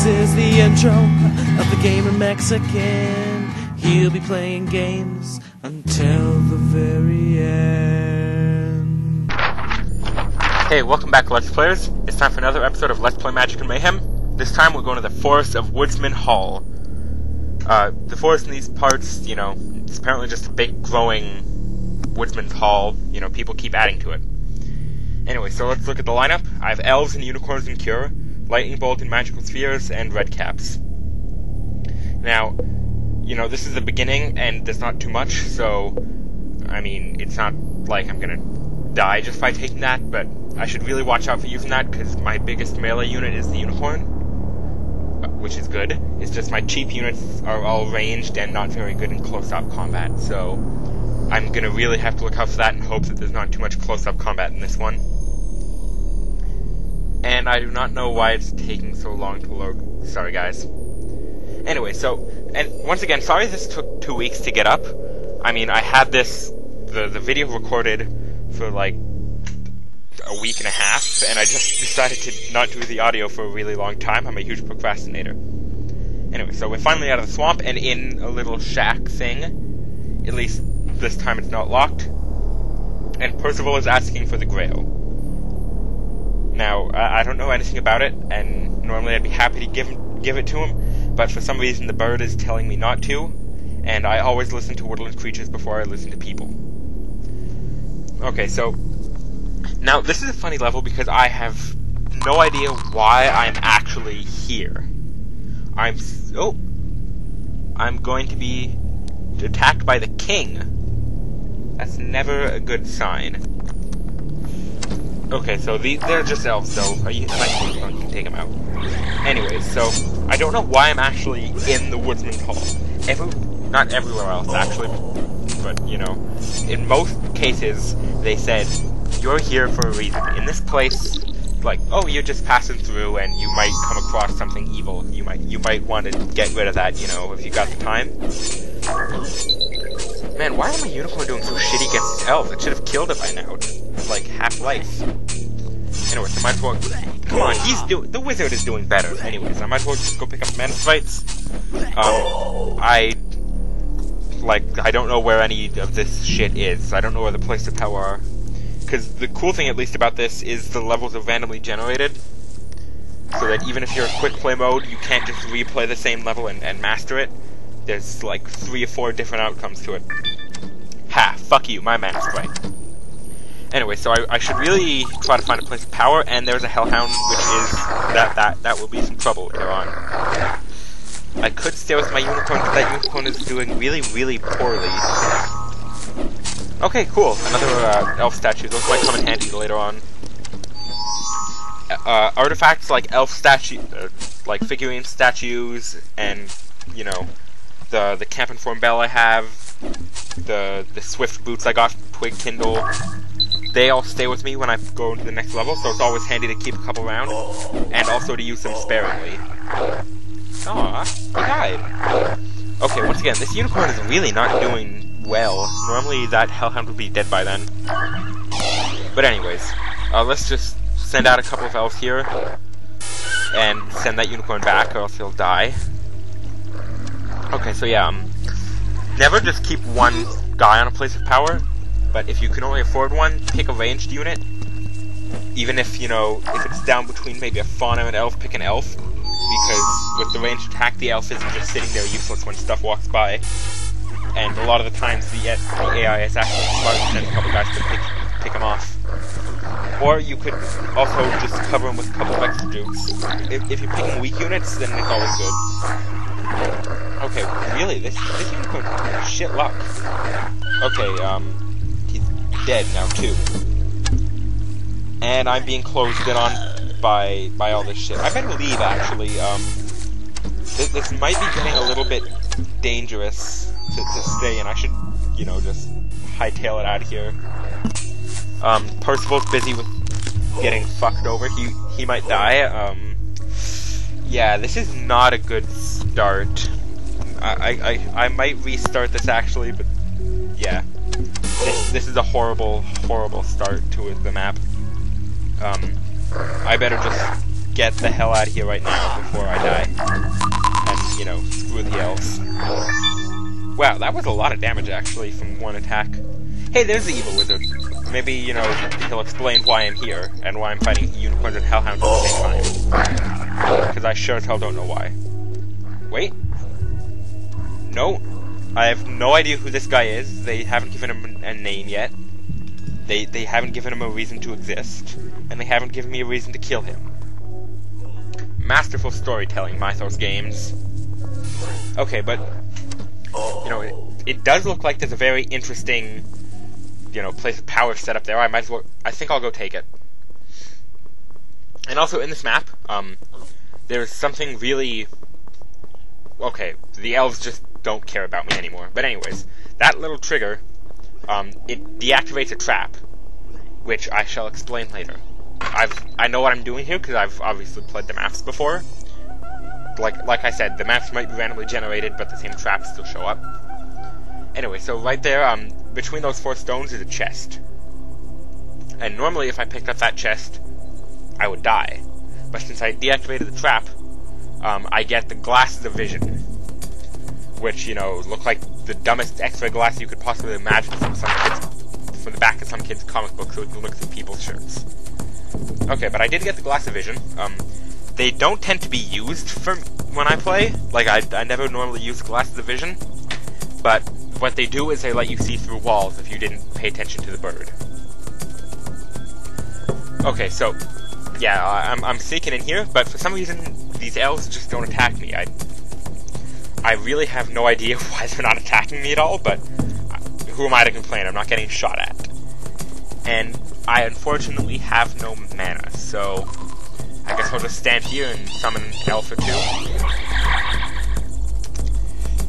This is the intro of the Gamer Mexican. He'll be playing games until the very end. Hey, welcome back, Let's Players. It's time for another episode of Let's Play Magic and Mayhem. This time we're going to the Forest of Woodsman Hall. The forest in these parts, you know, it's apparently just a big glowing Woodsman's Hall. You know, people keep adding to it. Anyway, so let's look at the lineup. I have elves and unicorns and cure, lightning bolt and magical spheres, and red caps. Now, you know, this is the beginning, and there's not too much, so, I mean, it's not like I'm gonna die just by taking that, but I should really watch out for using that, because my biggest melee unit is the unicorn, which is good. It's just my cheap units are all ranged and not very good in close-up combat, so I'm gonna really have to look out for that and hope that there's not too much close-up combat in this one. And I do not know why it's taking so long to load. Sorry, guys. Anyway, so, and once again, sorry this took 2 weeks to get up. I mean, I had this, the video recorded for like a week and a half, and I just decided to not do the audio for a really long time. I'm a huge procrastinator. Anyway, so we're finally out of the swamp and in a little shack thing. At least this time it's not locked. And Percival is asking for the Grail. Now, I don't know anything about it, and normally I'd be happy to give it to him, but for some reason the bird is telling me not to, and I always listen to woodland creatures before I listen to people. Okay, so, now this is a funny level because I have no idea why I'm actually here. I'm going to be attacked by the king. That's never a good sign. Okay, so they're just elves, so you can take them out. Anyways, so I don't know why I'm actually in the Woodsman's Hall. Not everywhere else, actually, but, you know, in most cases, they said, you're here for a reason. In this place, like, oh, you're just passing through and you might come across something evil. You might want to get rid of that, you know, if you got the time. Man, why am my unicorn doing so shitty against these elves? It should have killed it by now. It's like half-life. Anyway, so I might as well... Come on, the wizard is doing better. Anyways, I might as well just go pick up Manusprites. I don't know where any of this shit is. I don't know where the places of power are. Because the cool thing, at least, about this is the levels are randomly generated. So that even if you're in quick play mode, you can't just replay the same level and master it. There's like 3 or 4 different outcomes to it. Ha! Fuck you, my Manusprite. Anyway, so I should really try to find a place of power, and there's a Hellhound, which is... That will be some trouble later on. I could stay with my unicorn, but that unicorn is doing really, really poorly. Okay, cool. Another elf statue. Those might come in handy later on. Artifacts like elf statue, like figurine statues, and, you know, the camp and form bell I have, the swift boots I got from Twig Kindle, they all stay with me when I go to the next level, so it's always handy to keep a couple around, and also to use them sparingly. Aww, he died. Okay, once again, this unicorn is really not doing well. Normally that hellhound would be dead by then. But anyways, let's just send out a couple of elves here, and send that unicorn back, or else he'll die. Okay, so yeah, never just keep one guy on a place of power, but if you can only afford one, pick a ranged unit. Even if, you know, if it's down between maybe a fawn and an elf, pick an elf. Because with the ranged attack, the elf isn't just sitting there useless when stuff walks by. And a lot of the times, the AI is actually smart and sends a couple guys to pick him off. Or you could also just cover him with a couple of extra dukes. If you're picking weak units, then it's always good. Okay, really, this unicorn has shit luck. Okay, he's dead now too. And I'm being closed in on by all this shit. I better leave, actually. This might be getting a little bit dangerous to stay in. I should, you know, just hightail it out of here. Percival's busy with getting fucked over. He might die. Yeah, this is not a good start. I might restart this, actually, but yeah. This is a horrible, horrible start to the map. I better just get the hell out of here right now before I die. And, you know, screw the elves. Wow, that was a lot of damage, actually, from one attack. Hey, there's the evil wizard. Maybe, you know, he'll explain why I'm here, and why I'm fighting unicorns and hellhounds at the same time. Because I sure as hell don't know why. Wait. No. I have no idea who this guy is. They haven't given him a name yet. They haven't given him a reason to exist. And they haven't given me a reason to kill him. Masterful storytelling, Mythos Games. Okay, but, you know, it does look like there's a very interesting, you know, place of power set up there. I think I'll go take it. And also in this map, there's something really, okay, the elves just don't care about me anymore. But anyways, that little trigger, it deactivates a trap, which I shall explain later. I know what I'm doing here because I've obviously played the maps before. Like I said, the maps might be randomly generated, but the same traps still show up. Anyway, so right there, between those 4 stones is a chest. And normally if I picked up that chest, I would die. But since I deactivated the trap, I get the glasses of vision. Which, you know, look like the dumbest X-ray glasses you could possibly imagine from the back of some kid's comic book so it can look through people's shirts. Okay, but I did get the glass of vision. They don't tend to be used for when I play. Like, I never normally use glasses of vision. But what they do is they let you see through walls if you didn't pay attention to the bird. Okay, so, yeah, I'm sneaking in here, but for some reason, these elves just don't attack me. I really have no idea why they're not attacking me at all, but who am I to complain? I'm not getting shot at. And I unfortunately have no mana, so I guess I'll just stand here and summon an elf or 2.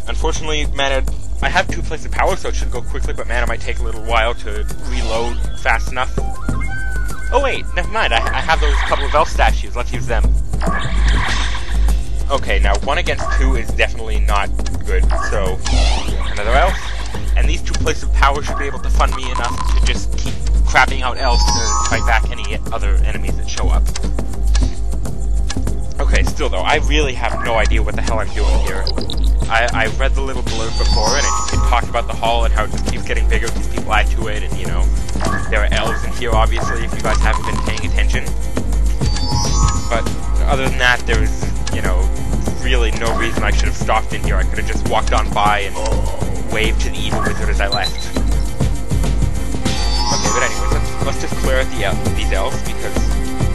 Unfortunately, mana, I have 2 places of power, so it should go quickly, but mana might take a little while to reload fast enough. Oh wait, never mind, I have those couple of elf statues, let's use them. Okay, now 1 against 2 is definitely not good, so another elf. And these 2 places of power should be able to fund me enough to just keep crapping out elves to fight back any other enemies that show up. Okay, still though, I really have no idea what the hell I'm doing here. I read the little blurb before, and it talked about the hall and how it just keeps getting bigger because people add to it, and you know, there are elves in here obviously if you guys haven't been paying attention. But other than that, there's, you know, really no reason I should have stopped in here. I could have just walked on by and waved to the evil wizard as I left. Okay, but anyways, let's just clear out these elves, because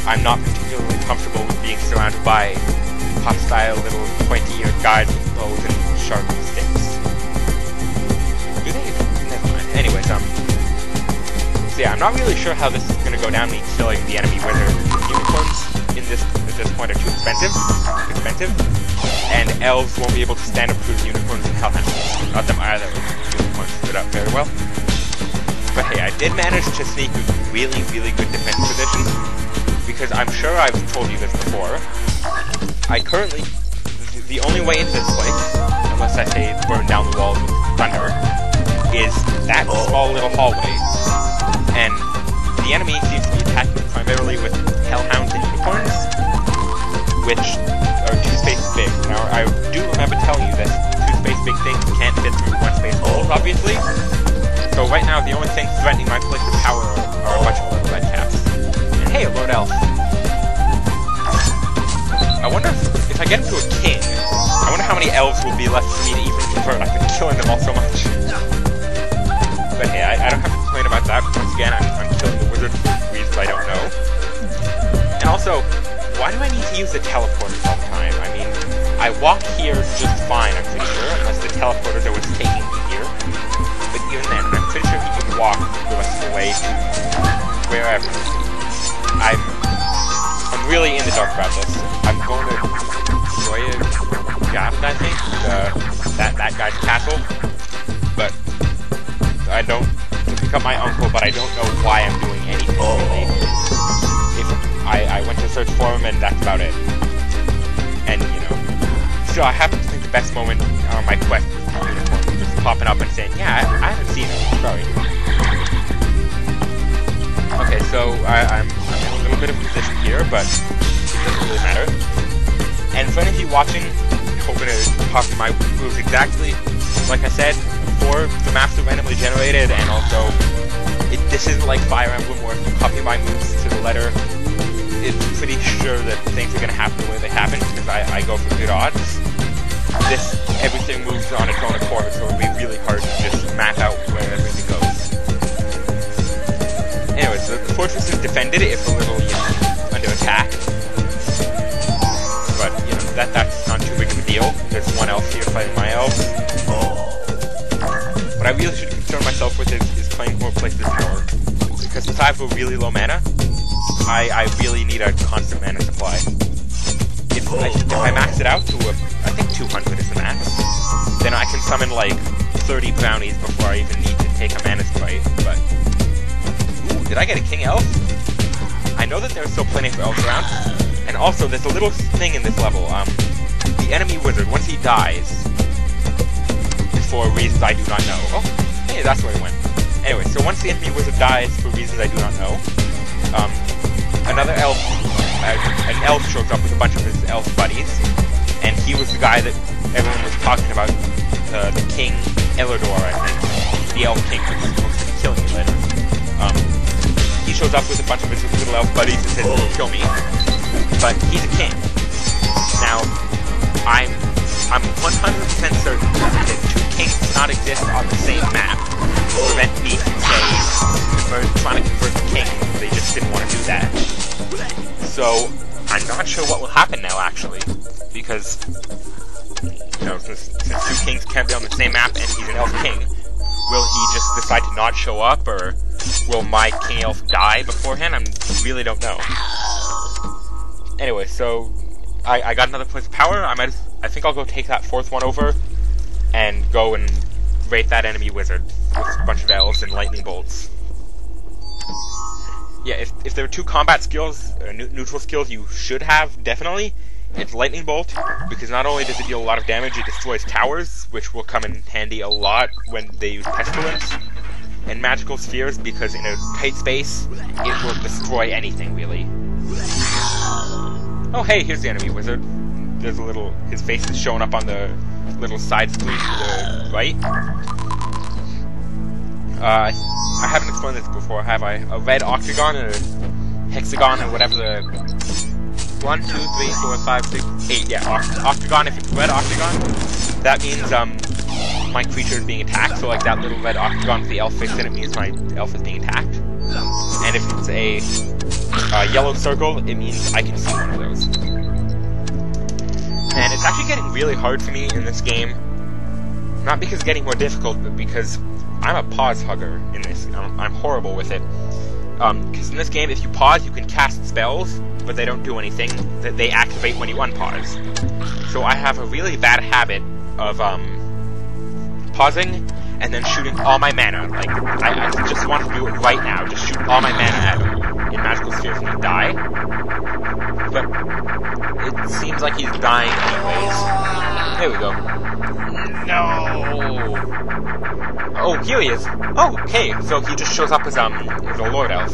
I'm not particularly comfortable with being surrounded by hostile little pointy-eared guys with bows and sharp sticks. Do they? Never mind. Anyways, so yeah, I'm not really sure how this is going to go down, me killing the enemy wizard. Unicorns at this point are too expensive, and elves won't be able to stand up to the unicorns and hellhounds. Not them either. Unicorns stood up very well. But hey, I did manage to sneak a really, really good defense position, because I'm sure I've told you this before. I currently, the only way into this place, unless I say burn down the walls with thunder, is that small little hallway. And the enemy seems to be attacking primarily with hellhounds and unicorns, which are 2 spaces big. Now, I do remember telling you that 2 space big things can't fit through 1 space holes, obviously. So right now, the only thing threatening my place of power are a bunch of little red caps. And hey, a lord elf. I wonder if I get into a king, I wonder how many elves will be left for me to even convert. I've been killing them all so much. But hey, I don't have to complain about that. Once again, I'm killing the wizard for reasons I don't know. And also, why do I need to use the teleporters all the time? I mean, I walk here just fine, I'm pretty sure, unless the teleporters are what's taking me here. But even then, I'm pretty sure he can walk the rest of the way to wherever. I'm really in the dark about this. I'm going to destroy a Gavin, I think, that guy's castle. But I don't pick up my uncle, but I don't know why I'm doing anything really. I went to search for him, and that's about it. And you know, so I happen to think the best moment on my quest was the unicorn just popping up and saying, "Yeah, I haven't seen him. Sorry." Okay, so I'm in a little bit of a position here, but it doesn't really matter. And for any of you watching, hoping to copy my moves exactly, like I said, before, the maps are randomly generated, and also, this isn't like Fire Emblem where if you copy my moves to the letter, it's pretty sure that things are going to happen the way they happen, because I go for good odds. Everything moves on its own accord, so it'll be really hard to just map out where everything goes. Anyway, so the fortress is defended, it's a little, under attack. But, that's not too big of a deal. There's one elf here fighting my elf. What I really should concern myself with is claiming more places more. Because since I have a really low mana, I really need a constant mana supply. If I max it out to, I think 200 is the max, then I can summon like 30 brownies before I even need to take a mana sprite, but... Ooh, did I get a king elf? I know that there's still plenty of elves around, and also there's a little thing in this level, the enemy wizard, once he dies, for reasons I do not know... Oh, hey, that's where he went. Anyway, so once the enemy wizard dies for reasons I do not know, another elf, an elf shows up with a bunch of his elf buddies, and he was the guy that everyone was talking about, the King Elidor, I think, the elf king, which is supposed to be killing me later. He shows up with a bunch of his little elf buddies and says, kill me, but he's a king. Now, I'm 100% certain that two kings cannot exist on the same map to prevent me from, trying to convert the king. They just didn't want to do that. So, I'm not sure what will happen now, actually, because, since two kings can't be on the same map and he's an elf king, will he just decide to not show up, or will my king elf die beforehand? I really don't know. Anyway, so, I got another place of power. I think I'll go take that fourth one over, and go and raid that enemy wizard with a bunch of elves and lightning bolts. Yeah, if there are two combat skills, neutral skills you should have, definitely, it's Lightning Bolt, because not only does it deal a lot of damage, it destroys towers, which will come in handy a lot when they use Pestilence, and Magical Spheres, because in a tight space, it will destroy anything, really. Oh hey, here's the enemy wizard. There's a little, his face is showing up on the little side screen to the right. I haven't explained this before, have I? A red octagon and a hexagon and whatever the... 1, 2, 3, 4, 5, 6, 8, yeah, octagon. If it's red octagon, that means, my creature is being attacked, so like that little red octagon with the elf face in it means my elf is being attacked. And if it's a yellow circle, it means I can see one of those. And it's actually getting really hard for me in this game, not because it's getting more difficult, but because I'm a pause hugger in this. I'm horrible with it. Because in this game, if you pause, you can cast spells, but they don't do anything. They activate when you unpause. So I have a really bad habit of pausing and then shooting all my mana. Like, I just want to do it right now. Just shoot all my mana at him in Magical Spheres and he die. But it seems like he's dying anyways. There we go. No! Oh, here he is. Oh, okay, so he just shows up as a Lord Elf.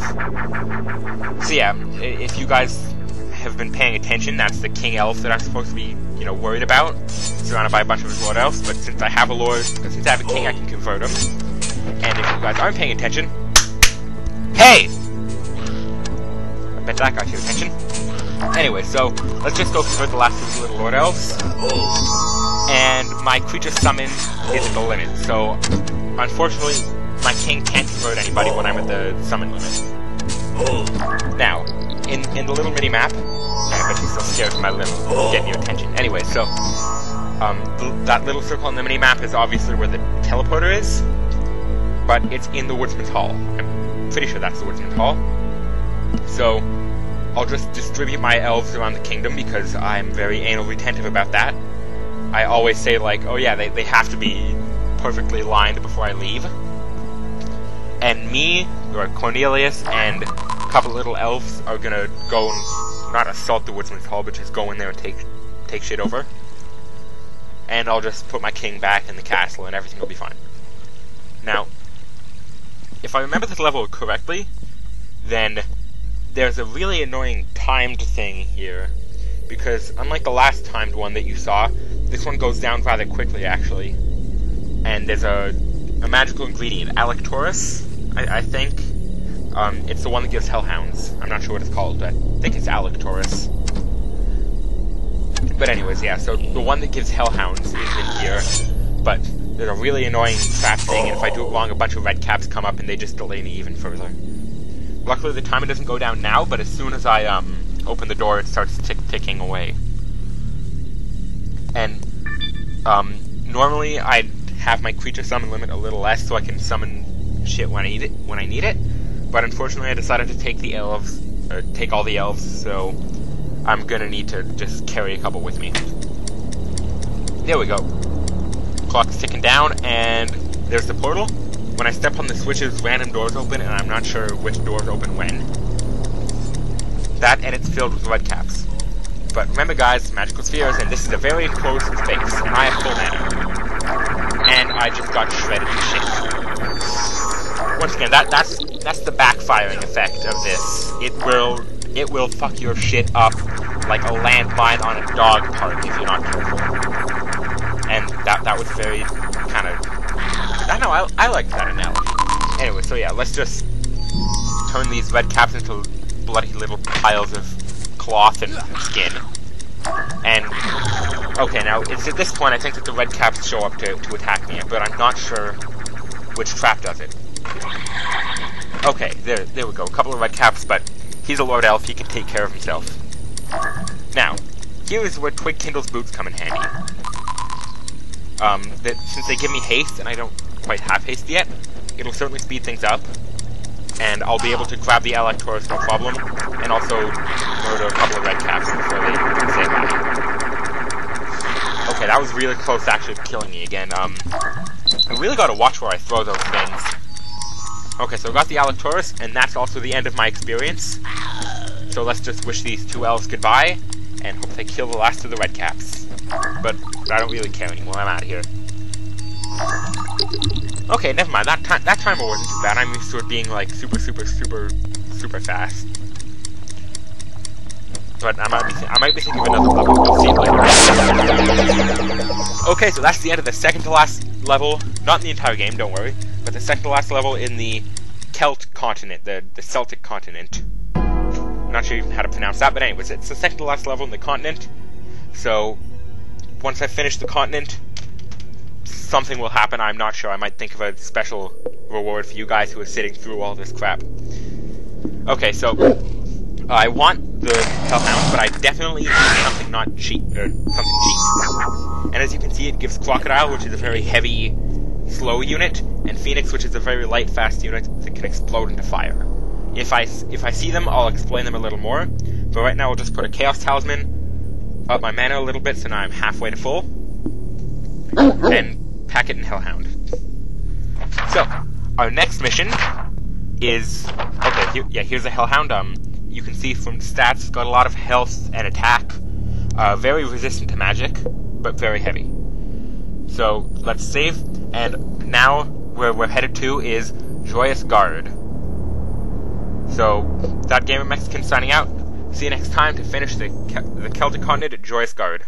So yeah, if you guys have been paying attention, that's the King Elf that I'm supposed to be, worried about, surrounded by a bunch of his Lord Elves, but since I have since I have a King, I can convert him. And if you guys aren't paying attention... Hey! I bet that got your attention. Anyway, so, let's just go convert the last of the little Lord Elves. And my creature summon is at the limit, so unfortunately my king can't convert anybody when I'm at the summon limit. Now, in the little mini-map, I bet you're so scared of my little getting your attention. Anyway, so, that little circle on the mini-map is obviously where the teleporter is, but it's in the Woodsman's Hall. I'm pretty sure that's the Woodsman's Hall. So, I'll just distribute my elves around the kingdom because I'm very anal retentive about that. I always say, like, oh yeah, they have to be perfectly lined before I leave. And me, or Cornelius, and a couple little elves are gonna go and not assault the Woodsman's Hall, but just go in there and take shit over. And I'll just put my king back in the castle and everything will be fine. Now, if I remember this level correctly, then there's a really annoying timed thing here because unlike the last timed one that you saw, this one goes down rather quickly, actually. And there's a magical ingredient, Albuqurque, I think. It's the one that gives hellhounds. I'm not sure what it's called, but I think it's Albuqurque. But anyways, yeah, so the one that gives hellhounds is in here, but there's a really annoying trap thing, and if I do it wrong, a bunch of red caps come up and they just delay me even further. Luckily, the timer doesn't go down now, but as soon as I open the door, it starts ticking away. And normally I'd have my creature summon limit a little less, so I can summon shit when I need it. But unfortunately, I decided to take take all the elves, so I'm gonna need to just carry a couple with me. There we go. Clock's ticking down, and there's the portal. When I step on the switches, random doors open, and I'm not sure which doors open when. That, and it's filled with red caps. But remember, guys, magical spheres, and this is a very enclosed space, and I have full mana. And I just got shredded to shit. Once again, that's the backfiring effect of this. It will fuck your shit up like a landmine on a dog park if you're not careful. And that was very kind of... I know, I like that analogy. Anyway, so yeah, let's just turn these red caps into bloody little piles of cloth and skin. And, okay, now, it's at this point I think that the red caps show up to attack me, but I'm not sure which trap does it. Okay, there we go, a couple of red caps, but he's a Lord Elf, he can take care of himself. Now, here is where Twig Kindle's boots come in handy. Since they give me haste, and I don't quite have haste yet, it'll certainly speed things up, and I'll be able to grab the Albuqurque no problem, and also murder a couple of red caps before they say bye. Okay, that was really close to actually killing me again. I really gotta watch where I throw those things. Okay, so I got the Albuqurque, and that's also the end of my experience. So let's just wish these two elves goodbye, and hope they kill the last of the red caps. But I don't really care anymore, I'm out of here. Okay, never mind, that timer wasn't too bad. I'm used to it being like super fast. But I might be thinking of another level, we'll see later. Okay, so that's the end of the second to last level. Not in the entire game, don't worry. But the second to last level in the Celt continent, the Celtic continent. I'm not sure how to pronounce that, but anyways, it's the second to last level in the continent. So, once I finish the continent, something will happen, I'm not sure. I might think of a special reward for you guys who are sitting through all this crap. Okay, so I want the hellhound, but I definitely need something not cheap, or something cheap. And as you can see, it gives Crocodile, which is a very heavy, slow unit, and Phoenix, which is a very light, fast unit that can explode into fire. If I see them, I'll explain them a little more. But right now, I'll just put a Chaos Talisman, up my mana a little bit, so now I'm halfway to full, and pack it in Hellhound. So, our next mission is... Okay, here's a Hellhound. You can see from the stats, it's got a lot of health and attack. Very resistant to magic, but very heavy. So, let's save, and now where we're headed to is Joyous Guard. So, that Gamer Mexican signing out. See you next time to finish the Celtic continent at Joyous Guard.